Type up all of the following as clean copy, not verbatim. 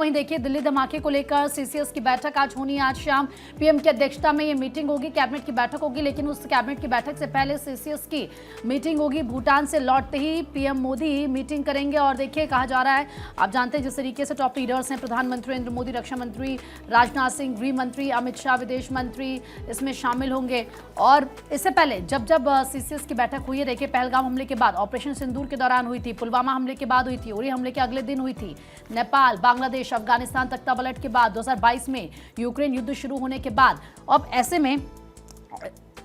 वहीं देखिए दिल्ली धमाके को लेकर सीसीएस की बैठक आज होनी है। आज शाम पीएम की अध्यक्षता में ये मीटिंग होगी, कैबिनेट की बैठक होगी, लेकिन उस कैबिनेट की बैठक से पहले सीसीएस की मीटिंग होगी। भूटान से लौटते ही पीएम मोदी मीटिंग करेंगे और देखिए कहा जा रहा है, आप जानते हैं जिस तरीके से टॉप लीडर्स हैं, प्रधानमंत्री नरेंद्र मोदी, रक्षा मंत्री राजनाथ सिंह, गृह मंत्री अमित शाह, विदेश मंत्री इसमें शामिल होंगे। और इससे पहले जब सीसीएस की बैठक हुई है, देखिए पहलगाम हमले के बाद, ऑपरेशन सिंदूर के दौरान हुई थी, पुलवामा हमले के बाद हुई थी, उरी हमले के अगले दिन हुई थी, नेपाल, बांग्लादेश, अफगानिस्तान तख्तापलट के बाद, 2022 में यूक्रेन युद्ध शुरू होने के बाद। अब ऐसे में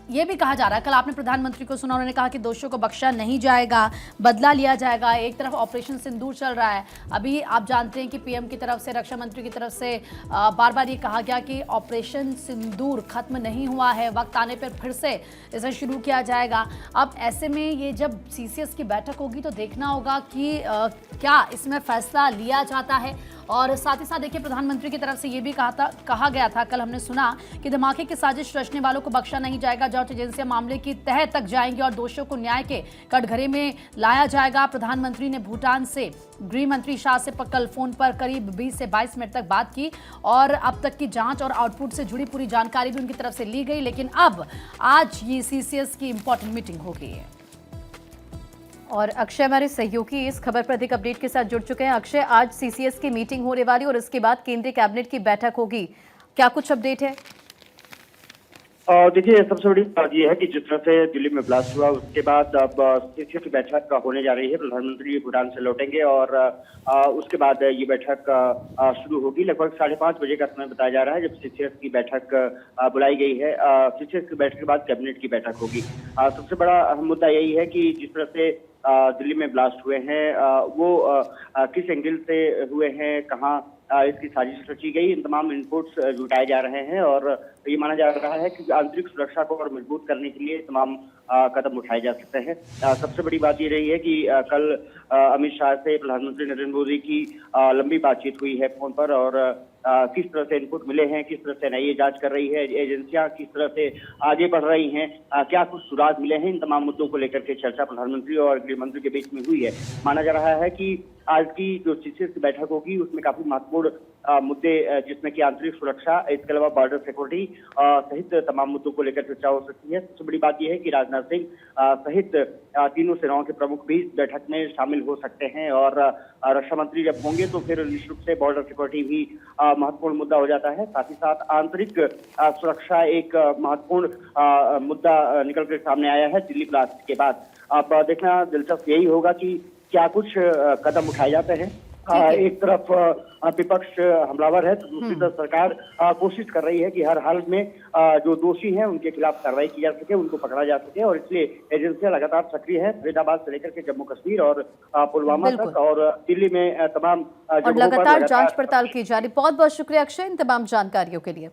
यह भी कहा जा रहा है, कल आपने प्रधानमंत्री को सुना, उन्होंने कहा कि दोषियों को बख्शा नहीं जाएगा, बदला लिया जाएगा। एक तरफ ऑपरेशन सिंदूर चल रहा है, अभी आप जानते हैं कि पीएम की तरफ से, रक्षा मंत्री की तरफ से बार बार ये कहा गया कि ऑपरेशन सिंदूर खत्म नहीं हुआ है, वक्त आने पर फिर से इसे शुरू किया जाएगा। अब ऐसे में ये जब सीसीएस की बैठक होगी तो देखना होगा कि क्या इसमें फैसला लिया जाता है। और साथ ही साथ देखिए प्रधानमंत्री की तरफ से ये भी कहा गया था, कल हमने सुना कि धमाके की साजिश रचने वालों को बख्शा नहीं जाएगा, जांच एजेंसियां मामले की तह तक जाएंगी और दोषियों को न्याय के कटघरे में लाया जाएगा। प्रधानमंत्री ने भूटान से गृह मंत्री शाह से कल फोन पर करीब 20 से 22 मिनट तक बात की और अब तक की जांच और आउटपुट से जुड़ी पूरी जानकारी भी उनकी तरफ से ली गई। लेकिन अब आज ये सीसीएस की इंपॉर्टेंट मीटिंग हो गई है। और अक्षय हमारे सहयोगी इस खबर पर अधिक अपडेट के साथ जुड़ चुके हैं। अक्षय, आज सीसीएस की मीटिंग होने वाली और इसके बाद केंद्रीय कैबिनेट की बैठक होगी, क्या कुछ अपडेट है? देखिए, सबसे बड़ी बात यह है कि जिस तरह से दिल्ली में ब्लास्ट हुआ उसके बाद अब सीसीएस की बैठक होने जा रही है। प्रधानमंत्री भूटान से लौटेंगे और उसके बाद ये बैठक शुरू होगी। लगभग 5:30 बजे का समय बताया जा रहा है जब सीसीएस की बैठक बुलाई गई है। सीसीएस की बैठक के बाद कैबिनेट की बैठक होगी। सबसे बड़ा अहम मुद्दा यही है कि जिस तरह से दिल्ली में ब्लास्ट हुए हैं वो किस एंगल से हुए हैं, कहाँ इसकी साजिश रची गई, इन तमाम इनपुट्स जुटाए जा रहे हैं और ये माना जा रहा है कि आंतरिक सुरक्षा को और मजबूत करने के लिए तमाम कदम उठाए जा सकते हैं। सबसे बड़ी बात ये रही है कि कल अमित शाह से प्रधानमंत्री नरेंद्र मोदी की लंबी बातचीत हुई है फोन पर और किस तरह से इनपुट मिले हैं, किस तरह से एनआईए जांच कर रही है, एजेंसियां किस तरह से आगे बढ़ रही हैं, क्या कुछ सुराग मिले हैं, इन तमाम मुद्दों को लेकर के चर्चा प्रधानमंत्री और गृह मंत्री के बीच में हुई है। माना जा रहा है कि आज की जो सीसीएस की बैठक होगी उसमें काफी महत्वपूर्ण मुद्दे जिसमें कि आंतरिक सुरक्षा, इसके अलावा बॉर्डर सिक्योरिटी सहित तमाम मुद्दों को लेकर चर्चा हो सकती है। सबसे बड़ी बात यह है कि राजनाथ सिंह सहित तीनों सेनाओं के प्रमुख भी इस बैठक में शामिल हो सकते हैं और रक्षा मंत्री जब होंगे तो फिर निश्चित रूप से बॉर्डर सिक्योरिटी भी महत्वपूर्ण मुद्दा हो जाता है। साथ ही साथ आंतरिक सुरक्षा एक महत्वपूर्ण मुद्दा निकल कर सामने आया है दिल्ली ब्लास्ट के बाद। अब देखना दिलचस्प यही होगा कि क्या कुछ कदम उठाए जाते हैं। एक तरफ विपक्ष हमलावर है तो दूसरी तरफ सरकार कोशिश कर रही है कि हर हाल में जो दोषी हैं उनके खिलाफ कार्रवाई की जा सके, उनको पकड़ा जा सके और इसलिए एजेंसियां लगातार सक्रिय है, फरीदाबाद से लेकर के जम्मू कश्मीर और पुलवामा तक और दिल्ली में तमाम और लगातार जांच पड़ताल की जा रही। बहुत बहुत शुक्रिया अक्षय इन तमाम जानकारियों के लिए।